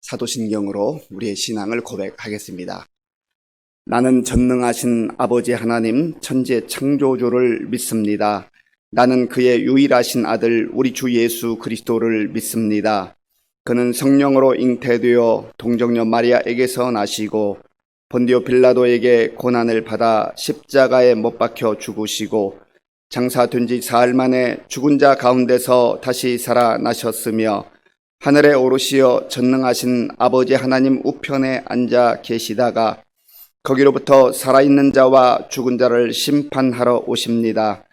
사도신경으로 우리의 신앙을 고백하겠습니다. 나는 전능하신 아버지 하나님 천지 창조주를 믿습니다. 나는 그의 유일하신 아들 우리 주 예수 그리스도를 믿습니다. 그는 성령으로 잉태되어 동정녀 마리아에게서 나시고 본디오 빌라도에게 고난을 받아 십자가에 못 박혀 죽으시고 장사된 지 사흘 만에 죽은 자 가운데서 다시 살아나셨으며 하늘에 오르시어 전능하신 아버지 하나님 우편에 앉아 계시다가 거기로부터 살아있는 자와 죽은 자를 심판하러 오십니다.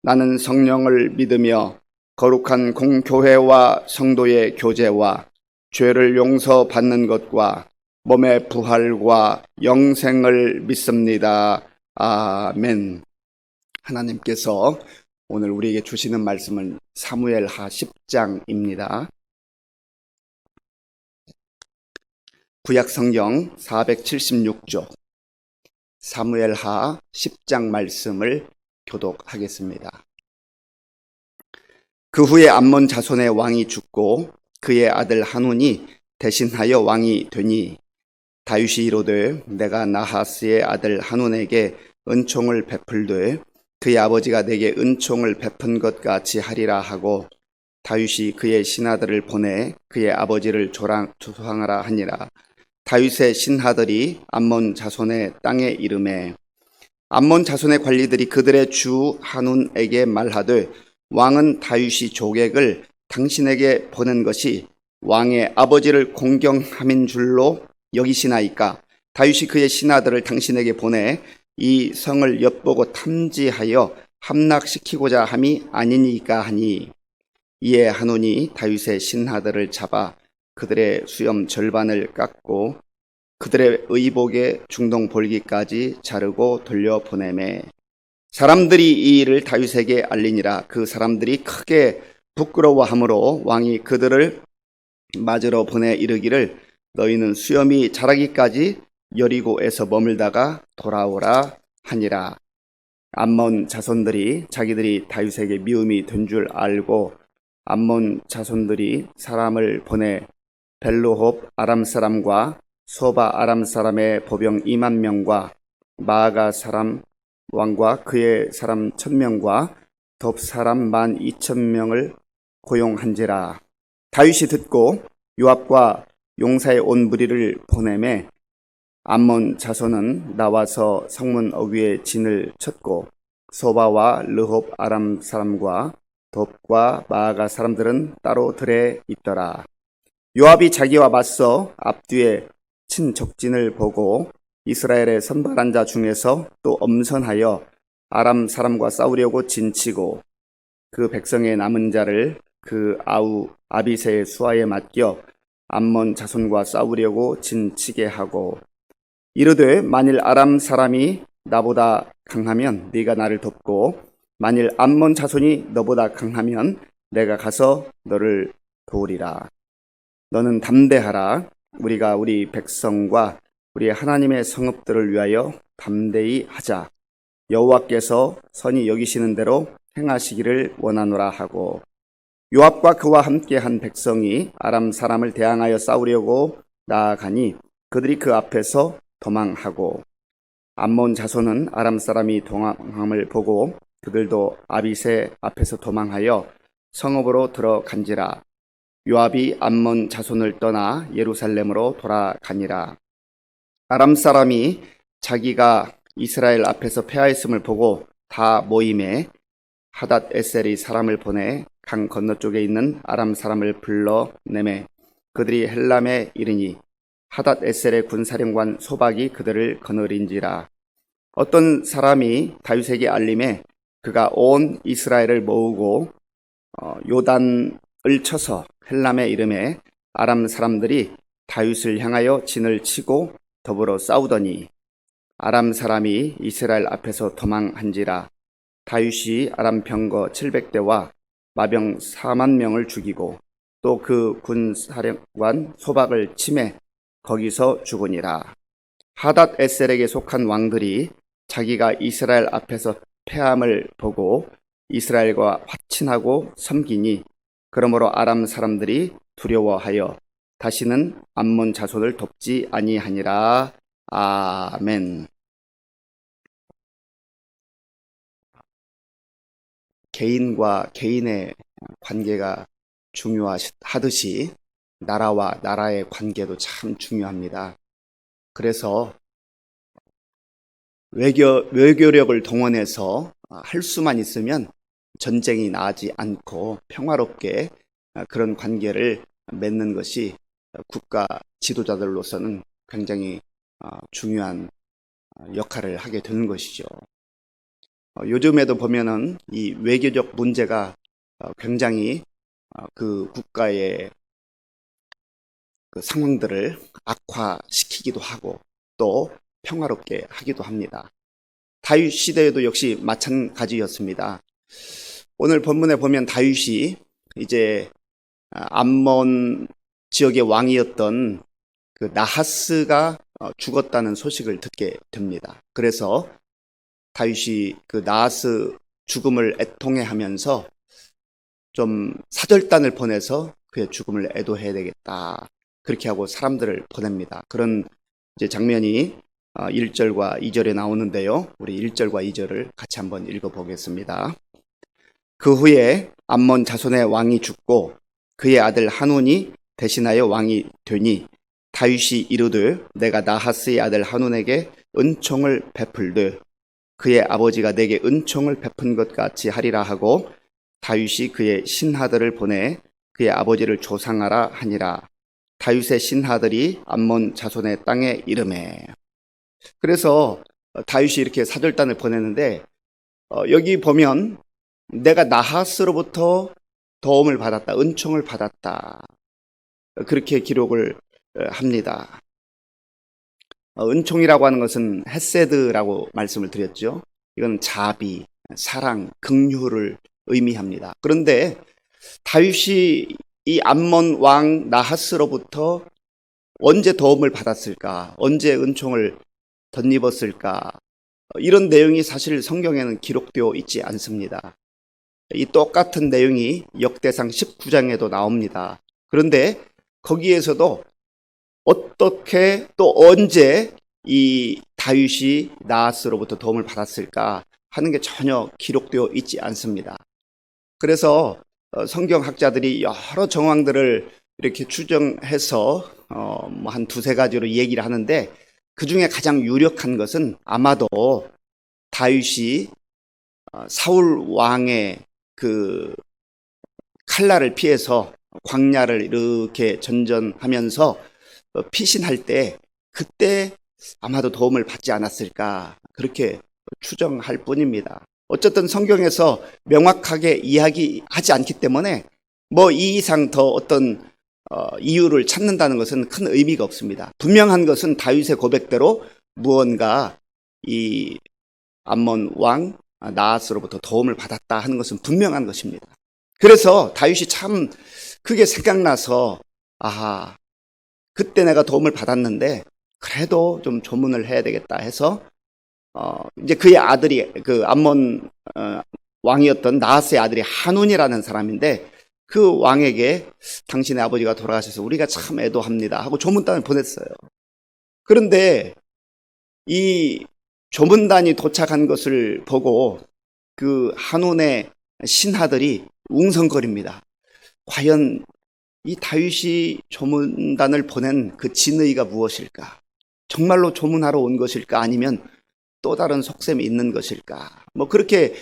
나는 성령을 믿으며 거룩한 공교회와 성도의 교제와 죄를 용서받는 것과 몸의 부활과 영생을 믿습니다. 아멘. 하나님께서 오늘 우리에게 주시는 말씀은 사무엘하 10장입니다. 구약성경 476쪽 사무엘하 10장 말씀을 교독하겠습니다. 그 후에 암몬 자손의 왕이 죽고 그의 아들 한운이 대신하여 왕이 되니 다윗이 이르되 내가 나하스의 아들 한운에게 은총을 베풀되 그의 아버지가 내게 은총을 베푼 것 같이 하리라 하고 다윗이 그의 신하들을 보내 그의 아버지를 조상하라 하니라. 다윗의 신하들이 암몬 자손의 땅에 이르매 암몬 자손의 관리들이 그들의 주 한운에게 말하되 왕은 다윗이 조객을 당신에게 보낸 것이 왕의 아버지를 공경함인 줄로 여기시나이까. 다윗이 그의 신하들을 당신에게 보내 이 성을 엿보고 탐지하여 함락시키고자 함이 아니니까 하니 이에 한운이 다윗의 신하들을 잡아 그들의 수염 절반을 깎고 그들의 의복의 중동 볼기까지 자르고 돌려보내매 사람들이 이 일을 다윗에게 알리니라. 그 사람들이 크게 부끄러워하므로 왕이 그들을 맞으러 보내 이르기를 너희는 수염이 자라기까지 여리고에서 머물다가 돌아오라 하니라. 암몬 자손들이 자기들이 다윗에게 미움이 된 줄 알고 암몬 자손들이 사람을 보내 벨로홉 아람 사람과 소바 아람 사람의 보병 2만 명과 마아가 사람 왕과 그의 사람 1000명과 덥 사람 12,000명을 고용한지라. 다윗이 듣고 요압과 용사의 온 무리를 보내매 암몬 자손은 나와서 성문 어귀에 진을 쳤고 소바와 르홉 아람 사람과 덥과 마아가 사람들은 따로 들에 있더라. 요압이 자기와 맞서 앞뒤에 친 적진을 보고 이스라엘의 선발한 자 중에서 또 엄선하여 아람 사람과 싸우려고 진치고 그 백성의 남은 자를 그 아우 아비새의 수하에 맡겨 암몬 자손과 싸우려고 진치게 하고 이르되 만일 아람 사람이 나보다 강하면 네가 나를 돕고 만일 암몬 자손이 너보다 강하면 내가 가서 너를 도우리라. 너는 담대하라. 우리가 우리 백성과 우리 하나님의 성읍들을 위하여 담대히 하자. 여호와께서 선히 여기시는 대로 행하시기를 원하노라 하고 요압과 그와 함께한 백성이 아람 사람을 대항하여 싸우려고 나아가니 그들이 그 앞에서 도망하고 암몬 자손은 아람 사람이 도망함을 보고 그들도 아비새 앞에서 도망하여 성읍으로 들어간지라. 요압이 암몬 자손을 떠나 예루살렘으로 돌아가니라. 아람 사람이 자기가 이스라엘 앞에서 패하였음을 보고 다 모임에 하닷 에셀이 사람을 보내 강 건너쪽에 있는 아람 사람을 불러내매 그들이 헬람에 이르니 하닷 에셀의 군사령관 소박이 그들을 거느린지라. 어떤 사람이 다윗에게 알림에 그가 온 이스라엘을 모으고 요단을 쳐서 헬람에 이름에 아람 사람들이 다윗을 향하여 진을 치고 더불어 싸우더니 아람 사람이 이스라엘 앞에서 도망한지라. 다윗이 아람 병거 700대와 마병 4만 명을 죽이고 또 그 군사령관 소박을 치매 거기서 죽으니라. 하닷 에셀에게 속한 왕들이 자기가 이스라엘 앞에서 패함을 보고 이스라엘과 화친하고 섬기니 그러므로 아람 사람들이 두려워하여 다시는 암몬 자손을 돕지 아니하니라. 아멘. 개인과 개인의 관계가 중요하듯이 나라와 나라의 관계도 참 중요합니다. 그래서 외교력을 동원해서 할 수만 있으면 전쟁이 나지 않고 평화롭게 그런 관계를 맺는 것이 국가 지도자들로서는 굉장히 중요한 역할을 하게 되는 것이죠. 요즘에도 보면은 이 외교적 문제가 굉장히 그 국가의 그 상황들을 악화시키기도 하고 또 평화롭게 하기도 합니다. 다윗 시대에도 역시 마찬가지였습니다. 오늘 본문에 보면 다윗이 이제 암몬 지역의 왕이었던 그 나하스가 죽었다는 소식을 듣게 됩니다. 그래서 다윗이 그 나하스 죽음을 애통해하면서 좀 사절단을 보내서 그의 죽음을 애도해야 되겠다. 그렇게 하고 사람들을 보냅니다. 그런 이제 장면이 1절과 2절에 나오는데요. 우리 1절과 2절을 같이 한번 읽어보겠습니다. 그 후에 암몬 자손의 왕이 죽고 그의 아들 한운이 대신하여 왕이 되니 다윗이 이르되 내가 나하스의 아들 한운에게 은총을 베풀되 그의 아버지가 내게 은총을 베푼 것 같이 하리라 하고 다윗이 그의 신하들을 보내 그의 아버지를 조상하라 하니라. 다윗의 신하들이 암몬 자손의 땅에 이르매. 그래서 다윗이 이렇게 사절단을 보냈는데 여기 보면 내가 나하스로부터 도움을 받았다, 은총을 받았다, 그렇게 기록을 합니다. 은총이라고 하는 것은 헤세드라고 말씀을 드렸죠. 이건 자비, 사랑, 긍휼을 의미합니다. 그런데 다윗이 이 암몬 왕 나하스로부터 언제 도움을 받았을까? 언제 은총을 덧입었을까? 이런 내용이 사실 성경에는 기록되어 있지 않습니다. 이 똑같은 내용이 역대상 19장에도 나옵니다. 그런데 거기에서도 어떻게 또 언제 이 다윗이 나하스로부터 도움을 받았을까 하는 게 전혀 기록되어 있지 않습니다. 그래서 성경학자들이 여러 정황들을 이렇게 추정해서 뭐 한 두세 가지로 얘기를 하는데 그 중에 가장 유력한 것은 아마도 다윗이 사울 왕의 그 칼날을 피해서 광야를 이렇게 전전하면서 피신할 때 그때 아마도 도움을 받지 않았을까 그렇게 추정할 뿐입니다. 어쨌든 성경에서 명확하게 이야기하지 않기 때문에 뭐 이 이상 더 어떤 이유를 찾는다는 것은 큰 의미가 없습니다. 분명한 것은 다윗의 고백대로 무언가 이 암몬 왕 나하스로부터 도움을 받았다 하는 것은 분명한 것입니다. 그래서 다윗이 참 그게 생각나서 아하, 그때 내가 도움을 받았는데 그래도 좀 조문을 해야 되겠다 해서 이제 그의 아들이 그 암몬 왕이었던 나하스의 아들이 한운이라는 사람인데 그 왕에게 당신의 아버지가 돌아가셔서 우리가 참 애도합니다 하고 조문단을 보냈어요. 그런데 이 조문단이 도착한 것을 보고 그 한운의 신하들이 웅성거립니다. 과연 이 다윗이 조문단을 보낸 그 진의가 무엇일까? 정말로 조문하러 온 것일까? 아니면 또 다른 속셈이 있는 것일까? 뭐 그렇게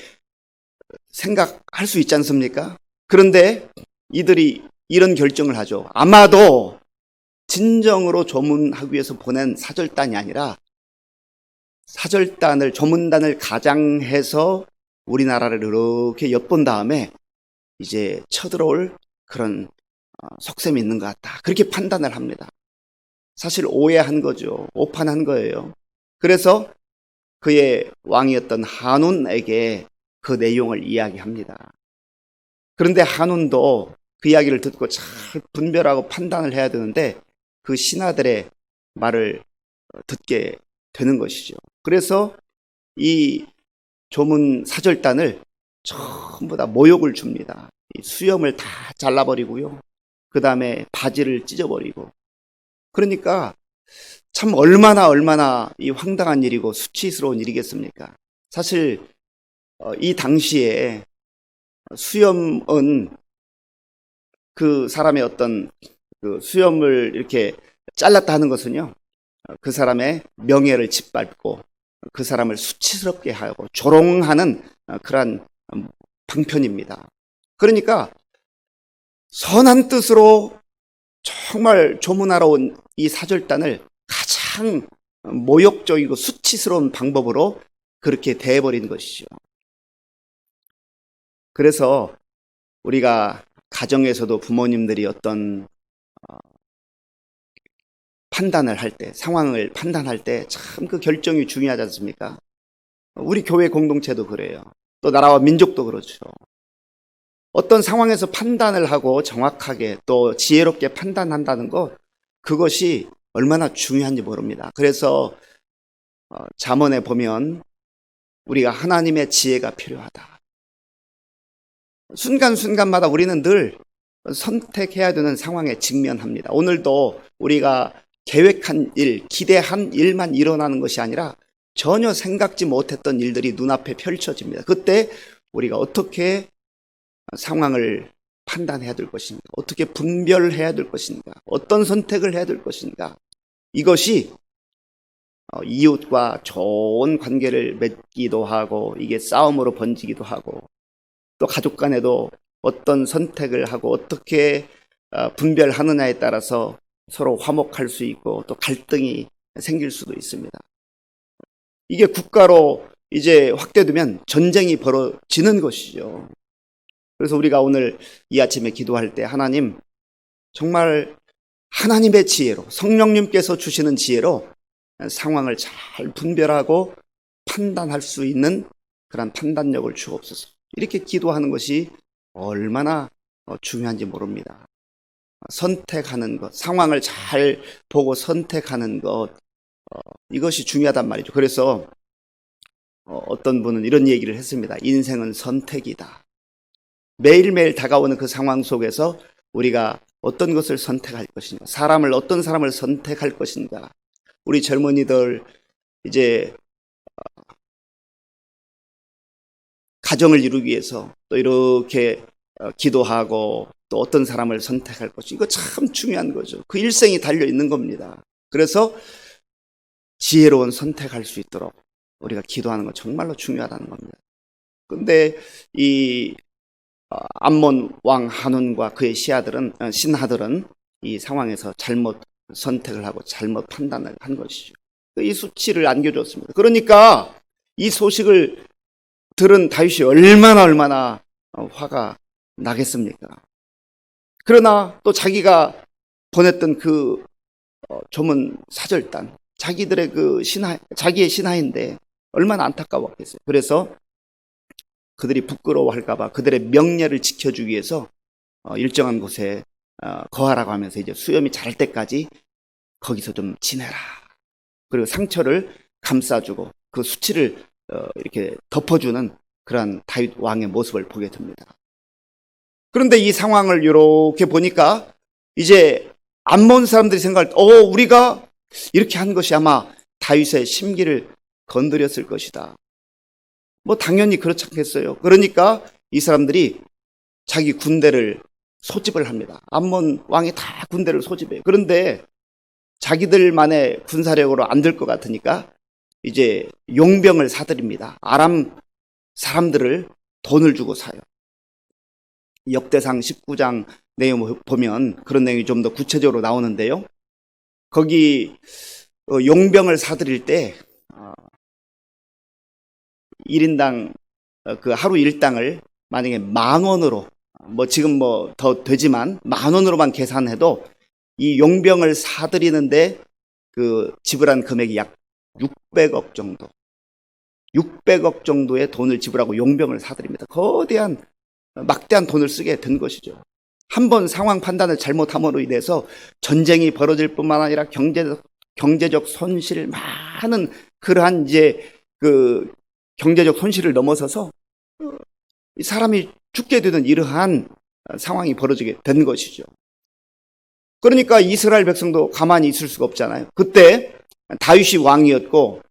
생각할 수 있지 않습니까? 그런데 이들이 이런 결정을 하죠. 아마도 진정으로 조문하기 위해서 보낸 사절단이 아니라 사절단을, 조문단을 가장해서 우리나라를 이렇게 엿본 다음에 이제 쳐들어올 그런 속셈이 있는 것 같다. 그렇게 판단을 합니다. 사실 오해한 거죠. 오판한 거예요. 그래서 그의 왕이었던 한운에게 그 내용을 이야기합니다. 그런데 한운도 그 이야기를 듣고 잘 분별하고 판단을 해야 되는데 그 신하들의 말을 듣게 되는 것이죠. 그래서 이 조문 사절단을 전부 다 모욕을 줍니다. 수염을 다 잘라버리고요. 그 다음에 바지를 찢어버리고. 그러니까 참 얼마나 이 황당한 일이고 수치스러운 일이겠습니까? 사실 이 당시에 수염은 그 사람의 어떤 그 수염을 이렇게 잘랐다 하는 것은요, 그 사람의 명예를 짓밟고 그 사람을 수치스럽게 하고 조롱하는 그러한 방편입니다. 그러니까 선한 뜻으로 정말 조문하러 온 이 사절단을 가장 모욕적이고 수치스러운 방법으로 그렇게 대해버린 것이죠. 그래서 우리가 가정에서도 부모님들이 어떤 판단을 할 때, 상황을 판단할 때 참 그 결정이 중요하지 않습니까? 우리 교회 공동체도 그래요. 또 나라와 민족도 그렇죠. 어떤 상황에서 판단을 하고 정확하게 또 지혜롭게 판단한다는 것, 그것이 얼마나 중요한지 모릅니다. 그래서 잠언에 보면 우리가 하나님의 지혜가 필요하다. 순간순간마다 우리는 늘 선택해야 되는 상황에 직면합니다. 오늘도 우리가 계획한 일, 기대한 일만 일어나는 것이 아니라 전혀 생각지 못했던 일들이 눈앞에 펼쳐집니다. 그때 우리가 어떻게 상황을 판단해야 될 것인가, 어떻게 분별해야 될 것인가, 어떤 선택을 해야 될 것인가, 이것이 이웃과 좋은 관계를 맺기도 하고 이게 싸움으로 번지기도 하고 또 가족 간에도 어떤 선택을 하고 어떻게 분별하느냐에 따라서 서로 화목할 수 있고 또 갈등이 생길 수도 있습니다. 이게 국가로 이제 확대되면 전쟁이 벌어지는 것이죠. 그래서 우리가 오늘 이 아침에 기도할 때 하나님, 정말 하나님의 지혜로, 성령님께서 주시는 지혜로 상황을 잘 분별하고 판단할 수 있는 그런 판단력을 주옵소서. 이렇게 기도하는 것이 얼마나 중요한지 모릅니다. 선택하는 것, 상황을 잘 보고 선택하는 것, 이것이 중요하단 말이죠. 그래서 어떤 분은 이런 얘기를 했습니다. 인생은 선택이다. 매일매일 다가오는 그 상황 속에서 우리가 어떤 것을 선택할 것인가, 어떤 사람을 선택할 것인가. 우리 젊은이들 이제 가정을 이루기 위해서 또 이렇게 기도하고 또 어떤 사람을 선택할 것인가, 이거 참 중요한 거죠. 그 일생이 달려 있는 겁니다. 그래서 지혜로운 선택할 수 있도록 우리가 기도하는 건 정말로 중요하다는 겁니다. 근데 이 암몬 왕 한온과 그의 신하들은 이 상황에서 잘못 선택을 하고 잘못 판단을 한 것이죠. 이 수치를 안겨줬습니다. 그러니까 이 소식을 들은 다윗이 얼마나 화가 나겠습니까? 그러나 또 자기가 보냈던 그 조문 사절단, 자기들의 자기의 신하인데 얼마나 안타까웠겠어요. 그래서 그들이 부끄러워할까봐 그들의 명예를 지켜주기 위해서 일정한 곳에 거하라고 하면서 이제 수염이 자랄 때까지 거기서 좀 지내라. 그리고 상처를 감싸주고 그 수치를 이렇게 덮어주는 그런 다윗 왕의 모습을 보게 됩니다. 그런데 이 상황을 이렇게 보니까 이제 암몬 사람들이 생각할 때, 우리가 이렇게 한 것이 아마 다윗의 심기를 건드렸을 것이다. 뭐 당연히 그렇지 않겠어요. 그러니까 이 사람들이 자기 군대를 소집을 합니다. 암몬 왕이 다 군대를 소집해요. 그런데 자기들만의 군사력으로 안 될 것 같으니까 이제 용병을 사들입니다. 아람 사람들을 돈을 주고 사요. 역대상 19장 내용 보면 그런 내용이 좀 더 구체적으로 나오는데요. 거기 용병을 사들일 때 1인당 그 하루 일당을 만약에 10,000원으로, 뭐 지금 뭐 더 되지만 10,000원으로만 계산해도 이 용병을 사들이는데 그 지불한 금액이 약 600억 정도, 600억 정도의 돈을 지불하고 용병을 사들입니다. 거대한 막대한 돈을 쓰게 된 것이죠. 한번 상황 판단을 잘못함으로 인해서 전쟁이 벌어질 뿐만 아니라 경제적 손실, 많은 그러한 이제 그 경제적 손실을 넘어서서 사람이 죽게 되는 이러한 상황이 벌어지게 된 것이죠. 그러니까 이스라엘 백성도 가만히 있을 수가 없잖아요. 그때 다윗이 왕이었고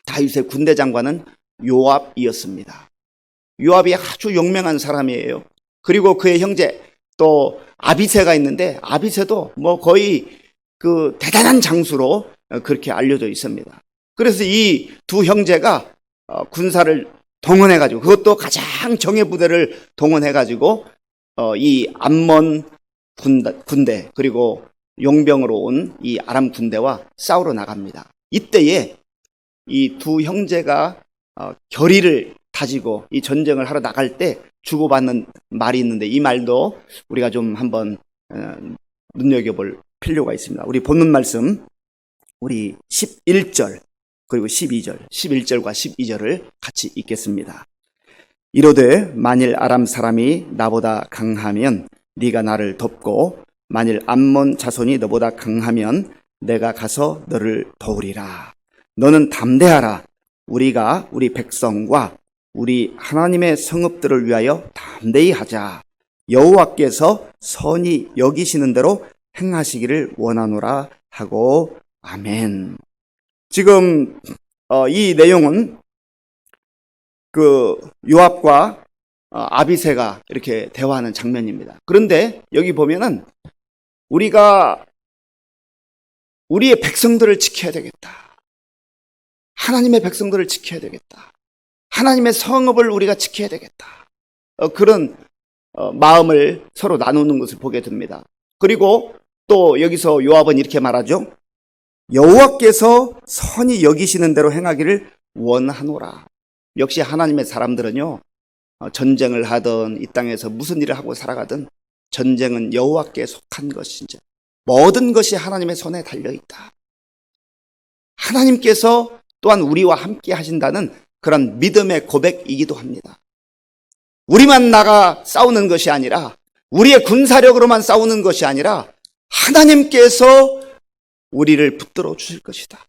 다윗의 군대 장관은 요압이었습니다. 요압이 아주 용맹한 사람이에요. 그리고 그의 형제 또 아비새가 있는데 아비새도 뭐 거의 그 대단한 장수로 그렇게 알려져 있습니다. 그래서 이 두 형제가 군사를 동원해가지고 그것도 가장 정예 부대를 동원해가지고 이 암몬 군대 그리고 용병으로 온 이 아람 군대와 싸우러 나갑니다. 이때에 이 두 형제가 결의를 다지고 이 전쟁을 하러 나갈 때 주고받는 말이 있는데 이 말도 우리가 좀 한번 눈여겨볼 필요가 있습니다. 우리 본문 말씀 우리 11절 그리고 12절 11절과 12절을 같이 읽겠습니다. 이르되 만일 아람 사람이 나보다 강하면 네가 나를 덮고 만일 암몬 자손이 너보다 강하면 내가 가서 너를 도우리라. 너는 담대하라. 우리가 우리 백성과 우리 하나님의 성읍들을 위하여 담대히 하자. 여호와께서 선히 여기시는 대로 행하시기를 원하노라 하고 아멘. 지금 이 내용은 그 요압과 아비새가 이렇게 대화하는 장면입니다. 그런데 여기 보면은 우리가 우리의 백성들을 지켜야 되겠다. 하나님의 백성들을 지켜야 되겠다. 하나님의 성읍을 우리가 지켜야 되겠다. 그런 마음을 서로 나누는 것을 보게 됩니다. 그리고 또 여기서 요압은 이렇게 말하죠. 여호와께서 선히 여기시는 대로 행하기를 원하노라. 역시 하나님의 사람들은요, 전쟁을 하든 이 땅에서 무슨 일을 하고 살아가든 전쟁은 여호와께 속한 것이죠. 모든 것이 하나님의 손에 달려있다. 하나님께서 또한 우리와 함께 하신다는 그런 믿음의 고백이기도 합니다. 우리만 나가 싸우는 것이 아니라 우리의 군사력으로만 싸우는 것이 아니라 하나님께서 우리를 붙들어 주실 것이다.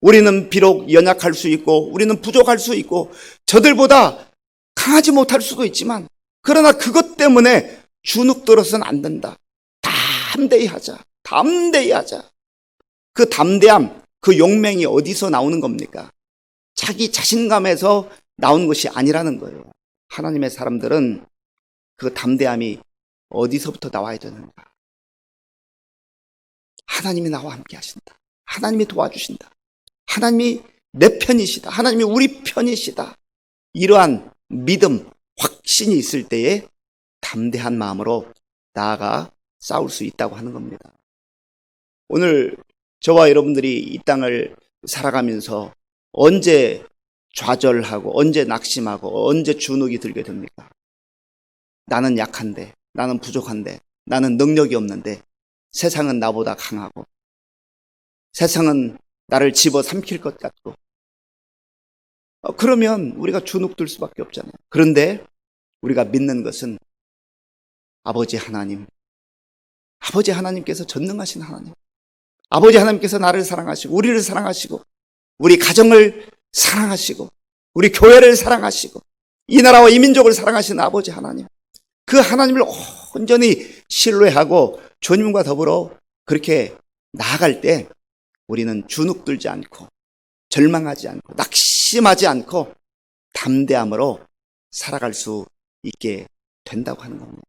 우리는 비록 연약할 수 있고 우리는 부족할 수 있고 저들보다 강하지 못할 수도 있지만 그러나 그것 때문에 주눅들어서는 안 된다. 담대히 하자. 담대히 하자. 그 담대함, 그 용맹이 어디서 나오는 겁니까? 자기 자신감에서 나오는 것이 아니라는 거예요. 하나님의 사람들은 그 담대함이 어디서부터 나와야 되는가? 하나님이 나와 함께 하신다. 하나님이 도와주신다. 하나님이 내 편이시다. 하나님이 우리 편이시다. 이러한 믿음, 확신이 있을 때에 담대한 마음으로 나아가 싸울 수 있다고 하는 겁니다. 오늘 저와 여러분들이 이 땅을 살아가면서 언제 좌절하고 언제 낙심하고 언제 주눅이 들게 됩니까? 나는 약한데, 나는 부족한데, 나는 능력이 없는데 세상은 나보다 강하고 세상은 나를 집어삼킬 것 같고 그러면 우리가 주눅들 수밖에 없잖아요. 그런데 우리가 믿는 것은 아버지 하나님, 아버지 하나님께서 전능하신 하나님, 아버지 하나님께서 나를 사랑하시고 우리를 사랑하시고 우리 가정을 사랑하시고 우리 교회를 사랑하시고 이 나라와 이 민족을 사랑하시는 아버지 하나님, 그 하나님을 온전히 신뢰하고 주님과 더불어 그렇게 나아갈 때 우리는 주눅들지 않고 절망하지 않고 낙심하지 않고 담대함으로 살아갈 수 있게 된다고 하는 겁니다.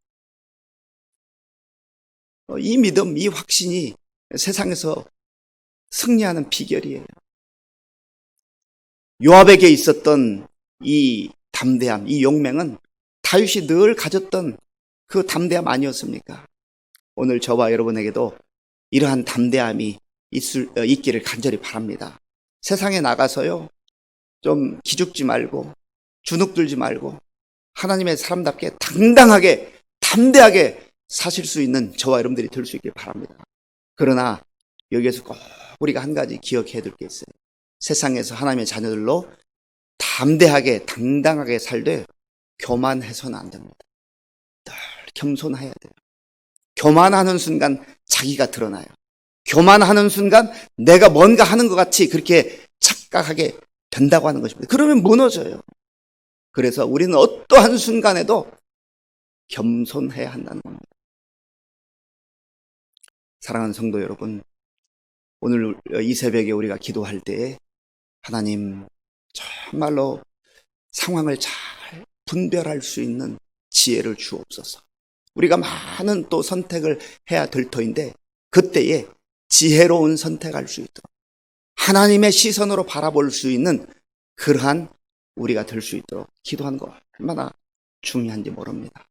이 믿음, 이 확신이 세상에서 승리하는 비결이에요. 요압에게 있었던 이 담대함, 이 용맹은 다윗이 늘 가졌던 그 담대함 아니었습니까? 오늘 저와 여러분에게도 이러한 담대함이 있기를 간절히 바랍니다. 세상에 나가서요, 좀 기죽지 말고 주눅들지 말고 하나님의 사람답게 당당하게 담대하게 사실 수 있는 저와 여러분들이 될 수 있길 바랍니다. 그러나 여기에서 꼭 우리가 한 가지 기억해야 될 게 있어요. 세상에서 하나님의 자녀들로 담대하게 당당하게 살되 교만해서는 안 됩니다. 늘 겸손해야 돼요. 교만하는 순간 자기가 드러나요. 교만하는 순간 내가 뭔가 하는 것 같이 그렇게 착각하게 된다고 하는 것입니다. 그러면 무너져요. 그래서 우리는 어떠한 순간에도 겸손해야 한다는 겁니다. 사랑하는 성도 여러분, 오늘 이 새벽에 우리가 기도할 때에 하나님 정말로 상황을 잘 분별할 수 있는 지혜를 주옵소서. 우리가 많은 또 선택을 해야 될 터인데 그때에 지혜로운 선택할 수 있도록 하나님의 시선으로 바라볼 수 있는 그러한 우리가 될 수 있도록 기도하는 거 얼마나 중요한지 모릅니다.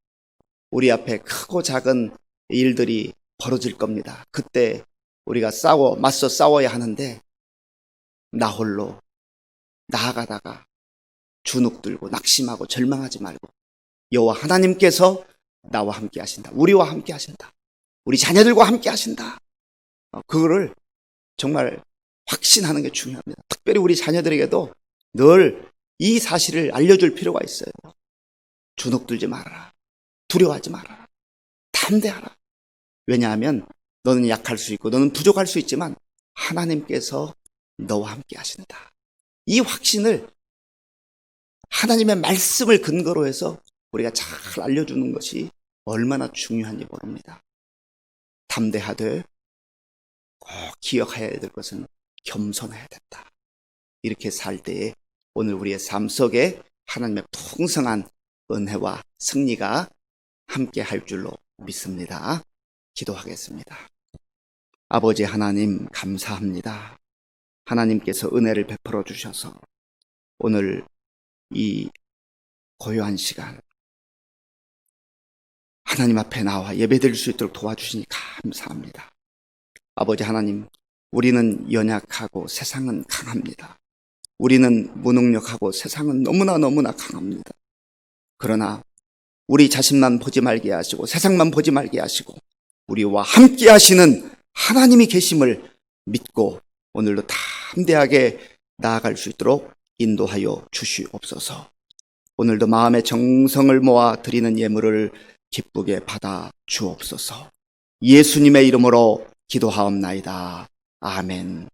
우리 앞에 크고 작은 일들이 벌어질 겁니다. 그때 우리가 맞서 싸워야 하는데 나 홀로 나아가다가 주눅 들고 낙심하고 절망하지 말고 여호와 하나님께서 나와 함께 하신다. 우리와 함께 하신다. 우리 자녀들과 함께 하신다. 그거를 정말 확신하는 게 중요합니다. 특별히 우리 자녀들에게도 늘 이 사실을 알려줄 필요가 있어요. 주눅 들지 말아라. 두려워하지 말아라. 담대하라. 왜냐하면 너는 약할 수 있고 너는 부족할 수 있지만 하나님께서 너와 함께 하신다. 이 확신을 하나님의 말씀을 근거로 해서 우리가 잘 알려주는 것이 얼마나 중요한지 모릅니다. 담대하되 꼭 기억해야 될 것은 겸손해야 된다. 이렇게 살 때에 오늘 우리의 삶 속에 하나님의 풍성한 은혜와 승리가 함께 할 줄로 믿습니다. 기도하겠습니다. 아버지 하나님 감사합니다. 하나님께서 은혜를 베풀어 주셔서 오늘 이 고요한 시간 하나님 앞에 나와 예배드릴 수 있도록 도와주시니 감사합니다. 아버지 하나님, 우리는 연약하고 세상은 강합니다. 우리는 무능력하고 세상은 너무나 강합니다. 그러나 우리 자신만 보지 말게 하시고 세상만 보지 말게 하시고 우리와 함께 하시는 하나님이 계심을 믿고 오늘도 담대하게 나아갈 수 있도록 인도하여 주시옵소서. 오늘도 마음의 정성을 모아 드리는 예물을 기쁘게 받아 주옵소서. 예수님의 이름으로 기도하옵나이다. 아멘.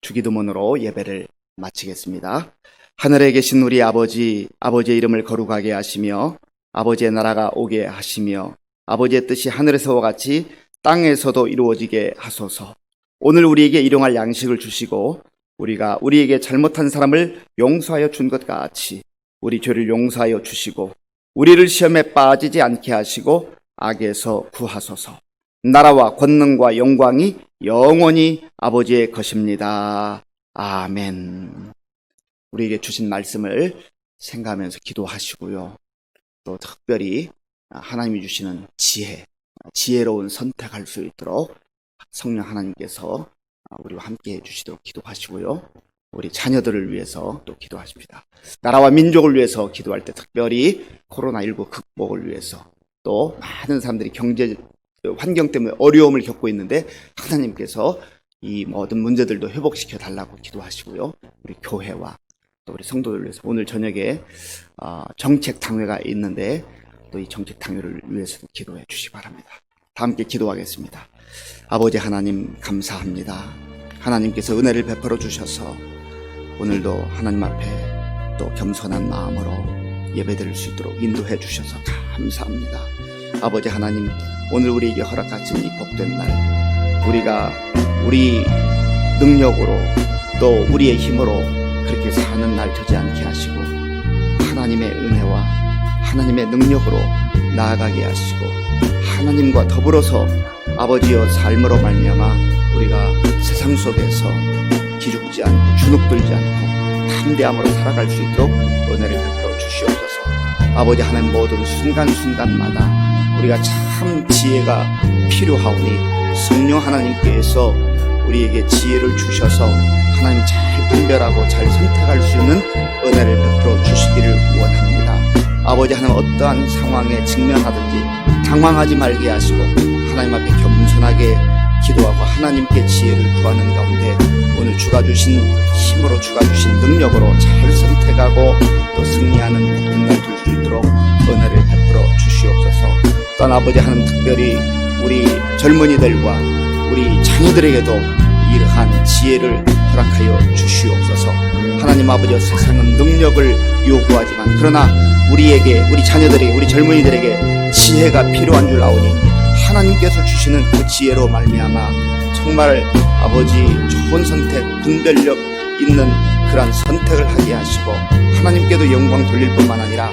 주기도문으로 예배를 마치겠습니다. 하늘에 계신 우리 아버지의 이름을 거룩하게 하시며 아버지의 나라가 오게 하시며 아버지의 뜻이 하늘에서와 같이 땅에서도 이루어지게 하소서. 오늘 우리에게 일용할 양식을 주시고 우리가 우리에게 잘못한 사람을 용서하여 준 것 같이 우리 죄를 용서하여 주시고 우리를 시험에 빠지지 않게 하시고 악에서 구하소서. 나라와 권능과 영광이 영원히 아버지의 것입니다. 아멘. 우리에게 주신 말씀을 생각하면서 기도하시고요. 또 특별히 하나님이 주시는 지혜로운 선택할 수 있도록 성령 하나님께서 우리와 함께 해주시도록 기도하시고요. 우리 자녀들을 위해서 또 기도하십니다. 나라와 민족을 위해서 기도할 때 특별히 코로나19 극복을 위해서 또 많은 사람들이 경제 환경 때문에 어려움을 겪고 있는데 하나님께서 이 모든 문제들도 회복시켜 달라고 기도하시고요. 우리 교회와 또 우리 성도들 위해서 오늘 저녁에 정책 당회가 있는데 또 이 정책 당회를 위해서도 기도해 주시기 바랍니다. 다 함께 기도하겠습니다. 아버지 하나님 감사합니다. 하나님께서 은혜를 베풀어 주셔서 오늘도 하나님 앞에 또 겸손한 마음으로 예배드릴 수 있도록 인도해 주셔서 감사합니다. 아버지 하나님, 오늘 우리에게 허락하신 이 복된 날, 우리가 우리 능력으로 또 우리의 힘으로 그렇게 사는 날 되지 않게 하시고 하나님의 은혜와 하나님의 능력으로 나아가게 하시고 하나님과 더불어서 아버지여 삶으로 말미암아 우리가 세상 속에서 기죽지 않고 주눅들지 않고 담대함으로 살아갈 수 있도록 은혜를 베풀어 주시옵소서. 아버지 하나님, 모든 순간순간마다 우리가 참 지혜가 필요하오니 성령 하나님께서 우리에게 지혜를 주셔서 하나님 잘 분별하고 잘 선택할 수 있는 은혜를 베풀어 주시기를 원합니다. 아버지 하나님, 어떠한 상황에 직면하든지 당황하지 말게 하시고 하나님 앞에 겸손하게 기도하고 하나님께 지혜를 구하는 가운데 오늘 주가 주신 힘으로 주가 주신 능력으로 잘 선택하고 또 승리하는 모든 날 될 수 있도록 은혜를 베풀어 주시옵소서. 또한 아버지 하나님, 특별히 우리 젊은이들과 우리 자녀들에게도 이러한 지혜를 허락하여 주시옵소서. 하나님 아버지, 세상은 능력을 요구하지만 그러나 우리에게, 우리 자녀들에게, 우리 젊은이들에게 지혜가 필요한 줄 아오니 하나님께서 주시는 그 지혜로 말미암아 정말 아버지 좋은 선택, 분별력 있는 그러한 선택을 하게 하시고 하나님께도 영광 돌릴 뿐만 아니라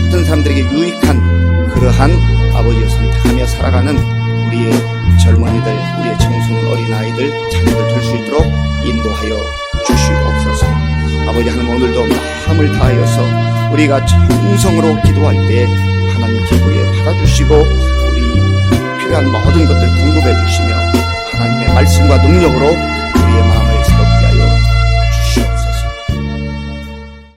모든 사람들에게 유익한 그러한 아버지의 선택하며 살아가는 우리의 젊은이들, 우리의 청소년 어린아이들, 자녀들 될 수 있도록 인도하여 주시옵소서. 아버지 하나님, 오늘도 마음을 다하여서 우리가 정성으로 기도할 때 하나님 기도에 받아주시고 우리 필요한 모든 것들 공급해 주시며 하나님의 말씀과 능력으로